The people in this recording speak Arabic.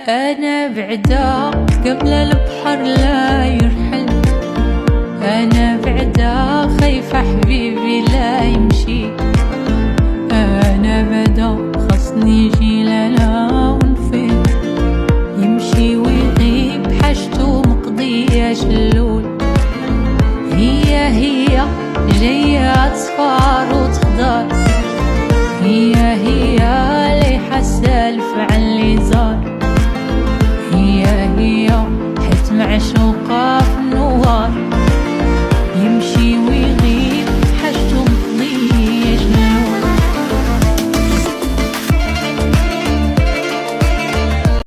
أنا بعدا قبل البحر لا يرحل، أنا بعدا خايفة حبيبي لا يمشي، أنا بدا خصني يجي لنا ونفل، يمشي ويغيب حاجته مقضية شلول، هي جاية تصفار وتخضر، هي لي حسالف عن اللي زار، هي حيت معشوقة